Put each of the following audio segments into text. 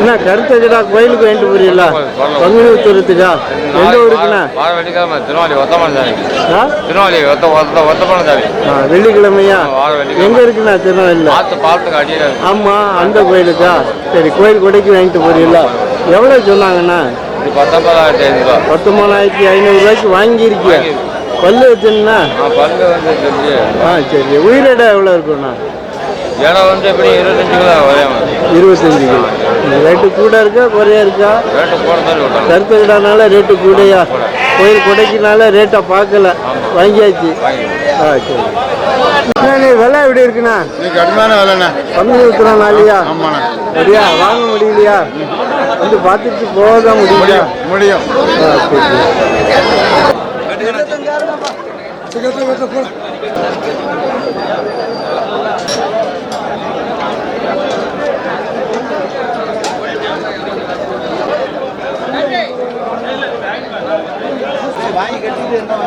என்ன கருத்தா கோயிலுக்கு வேண்டு புரியல பங்குனி உத்தரத்துக்கா எந்த ஊருக்குண்ணா வெள்ளிக்கிழமையா எங்க இருக்குண்ணா திருநெல்வேலி ஆமா அந்த கோயிலுக்கா சரி கோயில் கொடைக்கு வாங்கிட்டு போறீங்களா எவ்வளவு சொன்னாங்கண்ணா 19,500 வாங்கியிருக்கியா பல்லு வச்சுன்னா சரி உயிரிட எவ்வளோ இருக்குண்ணா இடம் வந்து எப்படி 25 கிலோ 25 கிலோ ரேட்டு கூட இருக்கா குறையா இருக்கா கருத்து கிடானால ரேட்டு கூடயா கோயில் கொடைக்குனால ரேட்டை பார்க்கல வாங்கியாச்சு சரி விலை எப்படி இருக்குண்ணா கடுமையான விலைண்ணா பங்குனி உத்திரம் நாளையா சரியா வாங்க முடியலையா வந்து பார்த்துட்டு போக தான் முடியும் வாங்கி கட்டிட்டு வந்தாங்க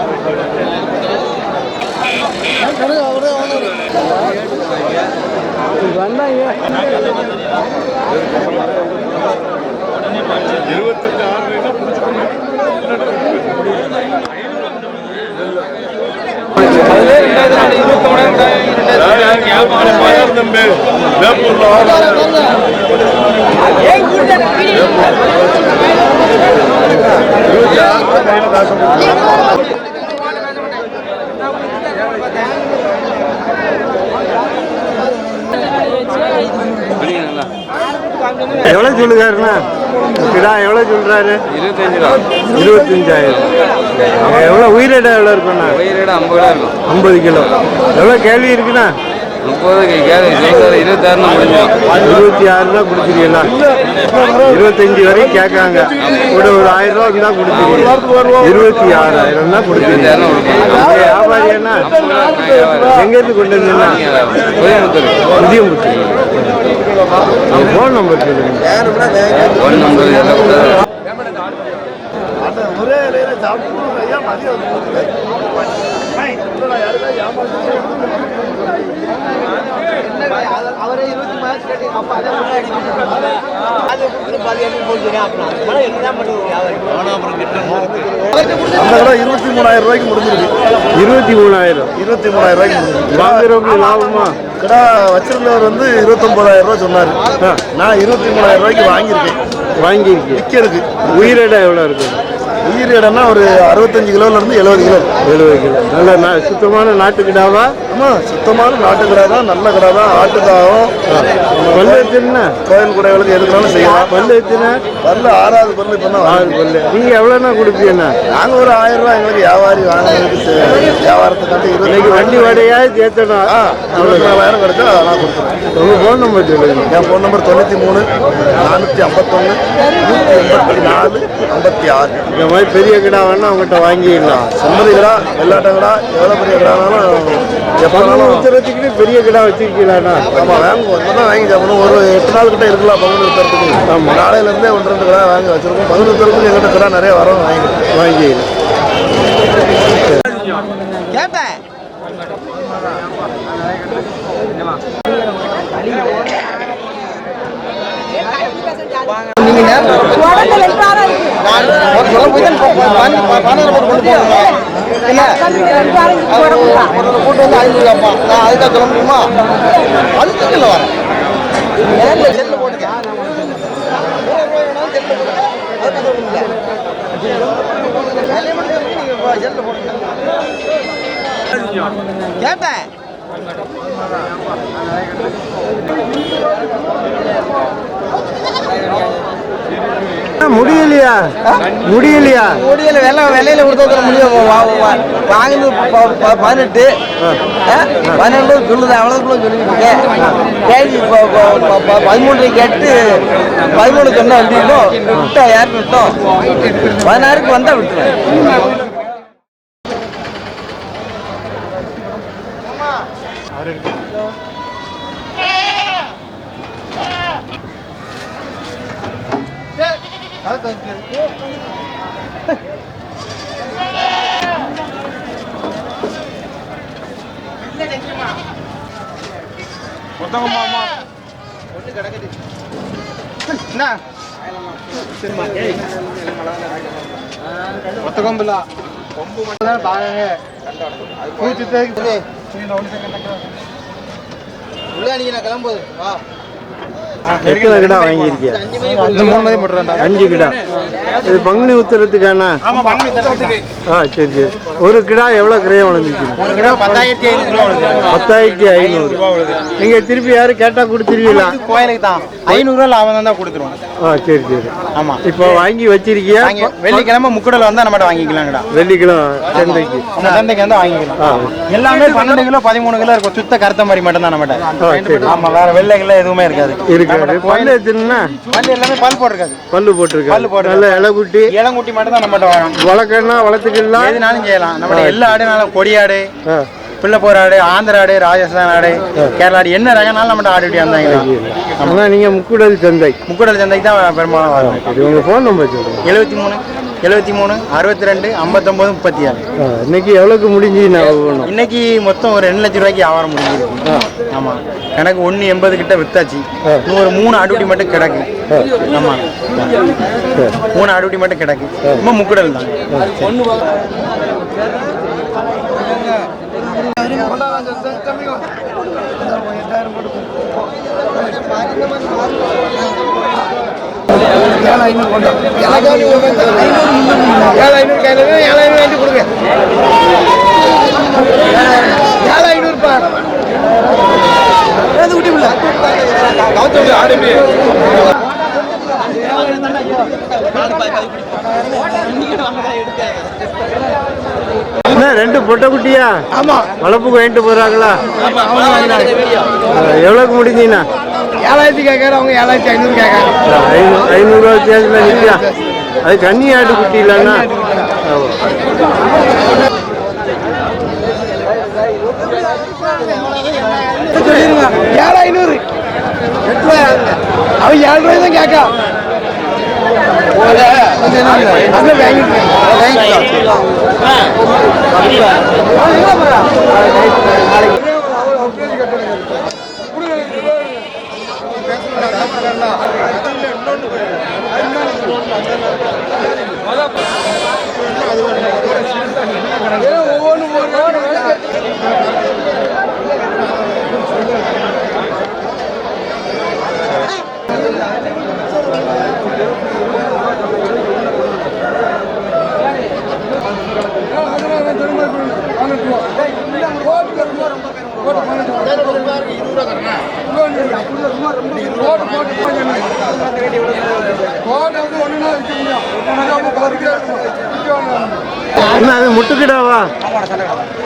28 எவ்வளோ சொல்லுறாருண்ணா கிடா எவ்வளோ சொல்றாரு 25,000 எவ்வளோ உயிரிட எவ்வளோ இருக்குண்ணா உயிரிட 50 கிலோ இருக்கும் 50 கிலோ எவ்வளோ கேள்வி இருக்குண்ணா 30 கேள்வி 26 முடிஞ்சிடும் 26 தான் கொடுக்குறீங்களா 25 வரையும் கேட்காங்க கூட ஒரு 1000 ரூபாய்க்கு தான் கொடுக்குறீங்க 26,000 தான் கொடுக்குறீங்க வியாபாரி என்ன எங்கேருந்து கொண்டு வந்தீங்கன்னா புதியமுத்தூர் ஃபோன் நம்பர் சொல்லுங்க ஃபோன் நம்பர் ஒரே அவரே 20 மாசம் கட்டி அப்ப அதை அது போட்டுருக்கேன் அப்புறம் என்ன பண்ணுவோம் அந்த 23,000 ரூபாய்க்கு முடிஞ்சிருக்கு 23,000 ரூபாய்க்கு வாங்குறவங்க லாபமா கடை வச்சிருந்தவர் வந்து 29,000 ரூபாய் சொன்னார் நான் 23,000 ரூபாய்க்கு வாங்கியிருக்கேன் விற்கிறதுக்கு உயிரிட எவ்வளோ இருக்கு உயிர் இடம்னா ஒரு 65 கிலோலேருந்து 70 கிலோ நல்ல சுத்தமான நாட்டு கிடாவா ஆமாம் சுத்தமான நாட்டு கடை தான் நல்ல கடை தான் ஆட்டுக்காகவும் பல்லு வச்சுன்னா கோயில் குடைகளுக்கு எதுக்குனாலும் செய்யலாம் பல்லு வச்சுன்னா பல்லு 6வது பல்லு இப்போ தான் 6 பல்லு நீங்கள் எவ்வளோண்ணா கொடுப்பீங்கண்ணா நாங்கள் ஒரு 1000 ரூபாய் எங்களுக்கு வியாபாரி வாங்குறதுக்கு வியாபாரத்துக்காண்டி இன்னைக்கு வண்டி வாடகையாக சேர்த்தணும் 24,000 கிடைச்சா நான் கொடுத்துருவேன் உங்கள் ஃபோன் நம்பர் சொல்லுங்க என் ஃபோன் நம்பர் 93 451 184 56 இந்த மாதிரி பெரிய கிடா வேணா அவங்ககிட்ட வாங்கிடலாம் செம்மறி கடா வெள்ளாட்ட கடா எவ்வளோ பெரிய கடானாலும் எப்போனாலும் உத்தரத்துக்கு பெரிய கிடா வச்சிருக்கீங்களாண்ணா ஆமாம் வாங்குவோம் இப்போ தான் வாங்கி சாப்பிடணும் ஒரு 8 நாள் கிட்ட இருக்கலாம் பங்குனி உத்தரத்துக்கு ஆமாம் நாளையிலேருந்தே 1-2 கடை வாங்கி வச்சிருக்கோம் பங்குனி உத்தரத்துக்கு எங்கிட்ட கடை நிறைய வரும் வாங்கிடலாம் கேட்டேன் கூட்டு வந்து 500 அப்பா நான் அதுக்காக சொல்ல முடியுமா அதுக்கு இல்லை வரேன் செல்லு போட்டுக்க கேட்டேன் முடியலையா விலையில கொடுத்த முடியும் வாங்கினது 18 சொல்லுது அவ்வளோக்குள்ள சொல்லிட்டு கேள்வி 13 கேட்டு 13 சொன்னா விட்டா யாருக்கு விட்டோம் 16க்கு வந்தா விட்டுருவேன் ஒத்த கொம்புல கொம்பு மட்டும் தான் பாருங்க உள்ள நீங்க நான் கிளம்புது வா எத்தனை கிடா வாங்கியிருக்கியா? 5 கிடா. இது பங்குனி உத்தரத்துக்கான? சரி சரி. ஒரு கிடா எவ்வளோ கிரயம் வளர்ந்துச்சு? 10,500. நீங்க திருப்பி யாரும் கேட்டா கொடுத்துருவீங்களா? கோயிலுக்கு தான் 500 லாபம் தான் கொடுத்துருவோம். சரி சரி. ஆமா. இப்போ வாங்கி வச்சிருக்கியா? வெள்ளிக்கிழமை முக்குடல் வந்தா நம்மகிட்ட வாங்கிக்கலாம்டா. வெள்ளிக்கிழமை சந்தைக்கு சந்தைக்கு வந்து வாங்கிக்கலாம். எல்லாமே 12 கிலோ 13 கிலோ இருக்கும். சுத்த கருத்த மாதிரி மட்டும் தான் நம்மகிட்ட. ஆமா, வேற வெள்ளைகள எதுவுமே இருக்காது. பல்லு எத்தனை? பல்லு எல்லாமே பல் போட்டிருக்காது. பல்லு போட்டிருக்காது. நல்ல இளங்குட்டி இளங்குட்டி மட்டும் தான் நம்மகிட்ட வரும். வளர்க்கணும்னா வளர்த்துக்கலாம், எதுனாலும் செய்யலாம். நம்மகிட்ட எல்லா ஆடுனாலும் கொடியாடு, பிள்ளைப்போர் ஆடு, ஆந்திர ஆடு, ராஜஸ்தான் ஆடு, கேரளா ஆடு, என்ன ரகனாலும் நம்மகிட்ட ஆடு இப்படி வந்தாங்க. ஆனால் நீங்கள் முக்குடல் சந்தைக்கு தான் பெரும்பாலும் வரும். உங்கள் ஃபோன் நம்பர் சொல்லுங்கள். 73 63 62 59 36. இன்னைக்கு எவ்வளோக்கு முடிஞ்சுண்ணா? இன்னைக்கு மொத்தம் ஒரு 2 லட்சம் ரூபாய்க்கு வியாபாரம் முடிஞ்சிருக்கு. ஆமாம், கணக்கு 1.80 கிட்ட வித்தாச்சு. இன்னும் ஒரு 3 ஆடுட்டி மட்டும் கிடக்கு. ஆமாம், 3 ஆடுட்டி மட்டும் கிடக்கு. ரொம்ப முக்குடல் தான். ரெண்டு பொட்டை குட்டியா? ஆமா, வளர்ப்புக்கு வாங்கிட்டு போறாங்களா? எவ்வளோக்கு முடிஞ்சீங்கன்னா? 7,000 கேட்கற அவங்க 7,500 கேட்கறாங்க. 500 ரூபா வித்தியாசத்துல நிற்கா. அது கன்னி ஆட்டு குட்டி இல்லைன்னா 7,500. அவன் 7 ரூபாய் தான் கேட்கா. என்ன அது முட்டுக்கிடாவா?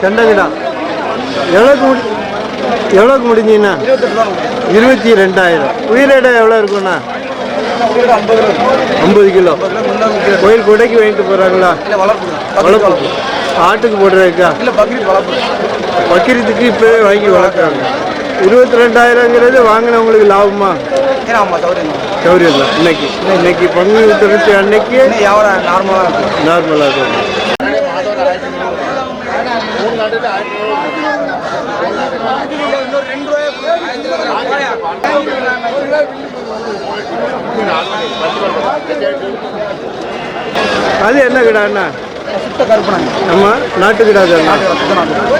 சண்டை கிடா. எவ்வளோக்கு முடிஞ்சீங்கன்னா? 22,000. உயிரிட எவ்வளோ இருக்குண்ணா? 50 கிலோ. கோயில் கொடைக்கு வாங்கிட்டு போகிறாங்களா? வளர்ப்பு ஆட்டுக்கு போடுறதுக்கா? பக்கிரத்துக்கு இப்போவே வாங்கி வளர்க்குறாங்க. 22,000ங்கிறது வாங்கினவங்களுக்கு லாபமா? சௌரியம் தான். இன்னைக்கு பங்குனி உத்தரத்து அன்னைக்கு நார்மலாக இருக்கும். அது என்ன கிடாண்ணா? நம்ம நாட்டு கிடா தானே.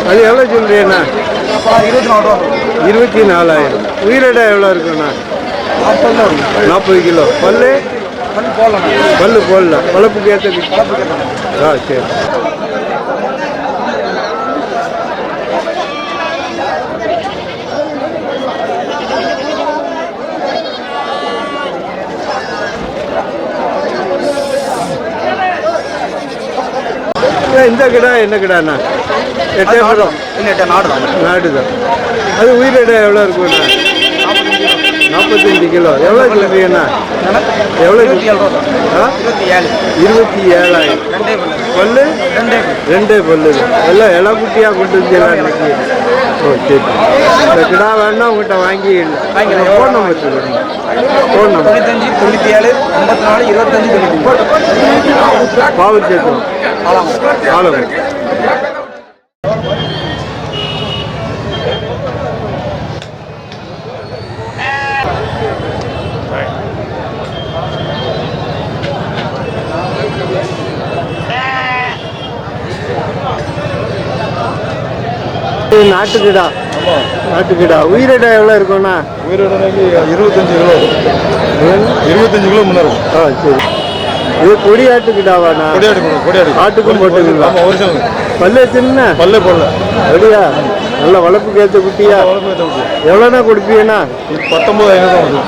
அது எவ்வளோ சொல்றீங்கண்ணா? 24,000. உயிரிட எவ்வளோ இருக்குண்ணா? 40 கிலோ. பல்லு போடல. வளர்ப்புக்கு ஏற்ற. சரி. இந்த கிடா என்ன கிடாண்ணா? நாடு தான். அது உயிரிட எவ்வளோ இருக்குண்ணா? 45 கிலோ. எவ்வளோ சொல்றீங்கண்ணா? எவ்வளோ? 27,000. பல்லு 2 பல்லு. எல்லாம் இளக்குட்டியாக கொண்டு வந்தீங்களா இன்னைக்கு? ஓ சரி. இந்த கிடா வேணா உங்கள்கிட்ட வாங்கிக்கலாம். ஃபோன் நம்பர் சொல்லுங்க. Phone number 95 97 54 25 Pavoorchatram Alangulam. நாட்டுக்கிடா. நாட்டுக்கிடா உயிரிட எவ்வளோ இருக்கும்ண்ணா? உயிரோட 25 கிலோ 25 கிலோ முன்னே இருக்கும். ஆ சரி. இது கொடியாட்டுக்கிடாவாண்ணா? கொடியாடு ஆட்டுக்கும் போட்டுங்களா? ஆமாம் ஒரிஜினல். பல்லு சின்ன பல்லே போடல. அப்படியா? நல்ல வளர்ப்புக்கு ஏற்ற குட்டியா? எவ்வளோண்ணா கொடுப்பீங்கண்ணா? 19,500 தான்.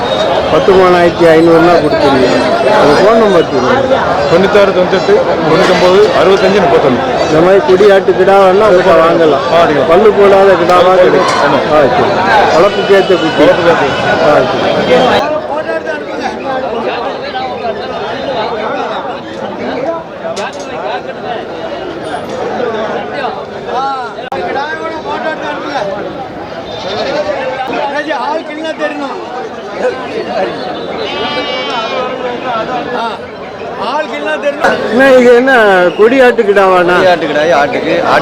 13,500 கொடுத்துருவீங்க. அது ஃபோன் நம்பர் சொல்லுங்க. 96 98 99 65 31. இந்த மாதிரி கொடியாட்டு கிடாவெல்லாம் உங்கள்கிட்ட வாங்கலாம். பல்லு போடாத கிடாவாக கிடைக்கும். ஆ சரி. வளர்ப்புக்கு ஏற்ற குட்டி. ஆ சரி. அண்ணா, இது என்ன கொடியாட்டு கிடாவாண்ணா?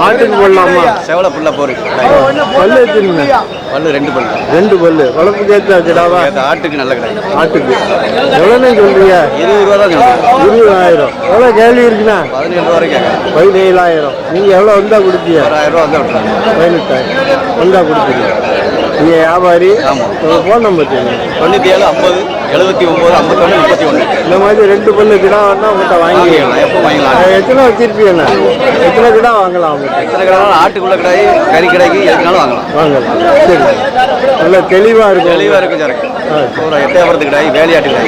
ஆட்டுக்கு போடலாமா? செவல புள்ள போரு பல்லு எத்தனை? பல்லு 2 பல்லு. 2 பல்லு. வளர்ப்புக்கு ஏற்ற கிடாவா? ஆட்டுக்கு நல்ல கடை. ஆட்டுக்கு எவ்வளோன்னு சொல்றீங்க? 20 ரூபா தான். 20,000. எவ்வளோ கேள்வி இருக்குண்ணா? 17 ரூபா வரைக்கும் கேட்கறேன். 17,000. நீங்கள் எவ்வளோ வந்தா கொடுப்பீங்க? 1000 ரூபா வந்தா விட்டுறாங்க. 18,000 வந்தா கொடுப்பீங்க. நீங்கள் வியாபாரி? ஆமாம். உங்கள் ஃபோன் நம்பர் சொல்லுங்க. 97 50 79 51 31. இந்த மாதிரி 2 பல்லு கிடா வேணா உங்கள்கிட்ட வாங்கிக்கலாம். எப்போ வாங்கிக்கலாம்? எத்தனை வச்சிருப்பீங்கண்ணா? எத்தனை கிடா வாங்கலாம் உங்கள்கிட்ட? எத்தனை கடைனாலும் ஆட்டுக்குள்ள கடை கறி கடைக்கு எதுனாலும் வாங்கலாம். வாங்கலாம். சரி. நல்லா தெளிவாக இருக்கும். தெளிவாக இருக்கும் சரக்கு. ஒரு எட்டயபுரத்து கடை வேலையாட்டு கடை.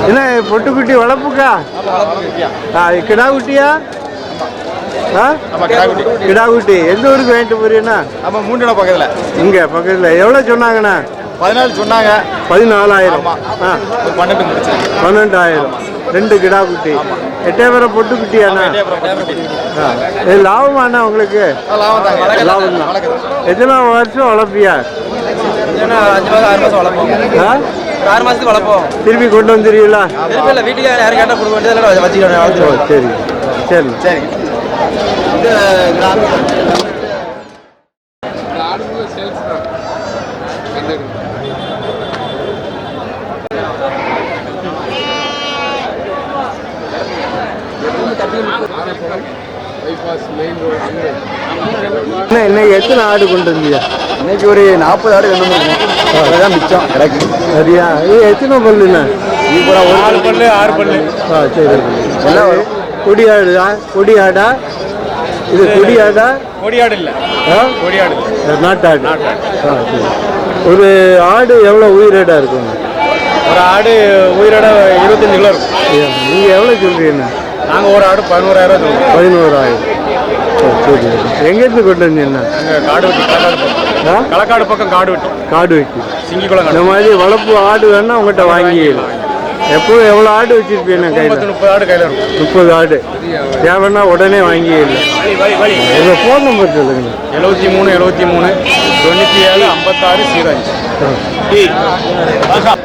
என்ன பொட்டுக்குட்டி வளர்ப்புக்கா? கிடா குட்டியா? கிடா குட்டி. எந்த ஊருக்கு வாங்கிட்டு போறீங்கண்ணா? நம்ம 3 இடம் பக்கத்தில். இங்கே பக்கத்தில். எவ்வளோ சொன்னாங்கண்ணா? 14 சொன்னாங்க. 14,000. 12 முடிச்சு. 12,000. 2 கிடா குட்டி. எட்டயபுரம் பொட்டுக்குட்டியாண்ணா? இது லாபமாண்ணா உங்களுக்கு? லாபம் தான். எத்தனை வருஷம் வளர்ப்பியா? 5 மாதம் 6 மாதம் வளர்ப்போம். 6 மாதத்துக்கு வளர்ப்போம். திருப்பி கொண்டு வந்துடுவீங்களா? திருப்பி இல்லை, வீட்டுக்கு யாரும் கேட்டால் கொடுக்க வேண்டியதில்லை, வச்சுக்கணும். சரி சரி சரி. இன்னைக்கு எத்தனை ஆடு கொண்டு வந்தீங்க? இன்னைக்கு ஒரு 40 ஆடு வேணும் தான் மிச்சம் கிடக்கு. சரியா? இது எத்தனை பல்லுண்ணா? இப்போ 4 பல்லு 6 பல்லு. ஆ சரி. எல்லாம் கொடியாடுதா? கொடியாடா? இது கொடியாடா? கொடியாடு இல்லை, கொடியாடு நாட்டாடு. ஆ சரி. ஒரு ஆடு எவ்வளோ உயிரிடா இருக்குங்க? ஒரு ஆடு உயிரோட 25 கிலோ இருக்கும். நீங்கள் எவ்வளோ சொல்கிறீங்கண்ணா? நாங்கள் ஒரு ஆடு 11,000 சொல்லுவோம். 11,000. சரி. எங்கேருந்து கொண்டு வந்தீங்கண்ணா? அங்கே காடு வெட்டி களக்காடு பக்கம் காடு வெட்டி காடு வெட்டி சிங்கிக்குளம். இந்த மாதிரி வளர்ப்பு ஆடு வேணா உங்கள்கிட்ட வாங்கிக்கலாம். எப்போது எவ்வளோ ஆடு வச்சுருப்பீங்க கையில்? 30 ஆடு கையில் இருக்கும். 30 ஆடு தேவைன்னா உடனே வாங்கிடலாம். உங்கள் ஃபோன் நம்பர் சொல்லுங்க. 73 97 56 05.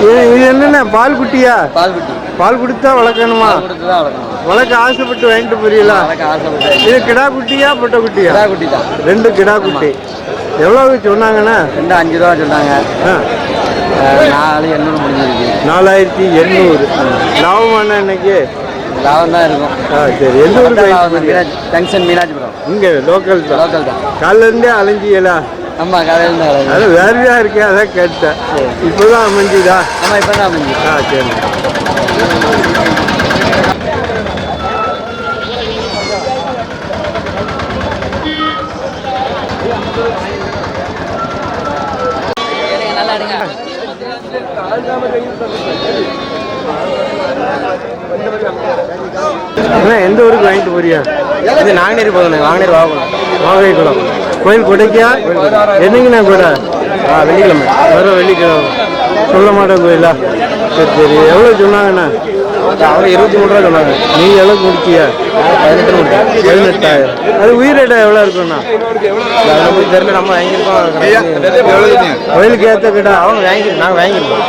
இது என்னென்ன பால் குட்டியா? பால் குட்டி. பால் கொடுத்தா வளர்க்கணுமா? வளர்க்க ஆசைப்பட்டு வாங்கிட்டு போறீங்களா? இது கிடா குட்டியா பொட்டை குட்டியா? குட்டி தான். 2 கிடா குட்டி. எவ்வளவு சொன்னாங்கண்ணா? 5 ரூபா சொன்னாங்க. 4,800 முடிஞ்சிருக்கு. 4,800. லாபமாண்ணா இன்னைக்கு? லாபம் தான் இருக்கும். சரி. எந்த ஊருக்கு? ஜங்ஷன் மீனாட்சிபுரம். இங்கே லோக்கல் தான். லோக்கல் தான். காலையிலேருந்தே அலைஞ்சியலா? ஆமாம், காலையில் தான். அது வேறையா இருக்கே, அதான் கேட்டேன். இப்போதான் அமைஞ்சுதா? ஆமாம், இப்போ தான் அமைஞ்சு. சரி. அண்ணா எந்த ஊருக்கு வாங்கிட்டு போறியா? இது நாங்குநேரி போதுண்ணே, நாங்குநேரி வாங்கணும். வாகைக்குளம் கோயில் கொடைக்கா? என்னங்கண்ணா கூட? வெள்ளிக்கிழமை வர வெள்ளிக்கிழமை. சொல்ல மாட்டேன் கோயிலா? சரி சரி. எவ்வளோ சொன்னாங்கண்ணா? அவங்க 23 ரூபா சொன்னாங்க. நீ எவ்வளோ முடிச்சியா? 18 கொடுத்தேன். 18,000. அது உயிரிட எவ்வளோ இருக்குண்ணா? நமக்கு தெரியல, நம்ம வாங்கியிருக்கோம். கோயிலுக்கு ஏற்ற கிட்ட அவங்க வாங்கியிருக்கோம், நாங்கள் வாங்கியிருக்கோம்.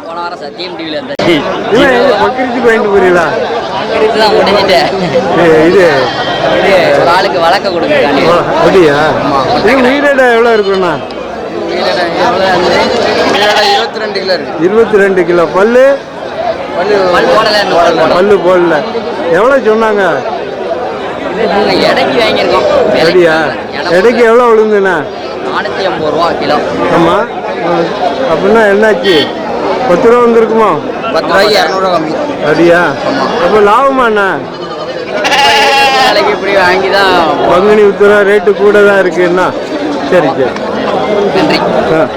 போன வாரம் சத்தியம் டிவியில் இருந்தா பக்கரிச்சுக்கு வாங்கிட்டு போறீங்களா? தான் முடிஞ்சிட்டேன். இது ஒரு ஆளுக்கு வழக்க கொடுங்க. அப்படியா? இது உயிரிட எவ்வளோ இருக்குண்ணா? 22 கிலோ இருக்கு. 22 கிலோ. பல்லு பல்லு போடல. எவ்வளோ சொன்னாங்க? எடைக்கு வாங்கியிருக்கோம். அப்படியா? எடைக்கு எவ்வளோ விழுந்துண்ணா? 480 ரூபா கிலோ. ஆமாம். அப்படின்னா என்னாச்சு? 10 ரூபா வந்துருக்குமா? 10 ரூபாய்க்கு 200 ரூபா கம்மி. அப்படியா? அப்போ லாபமாண்ணா? நாளைக்கு இப்படி வாங்கி தான். பங்குனி உத்தரவு ரேட்டு கூட தான் இருக்குன்னா. சரி சரி. நன்றி. ஆ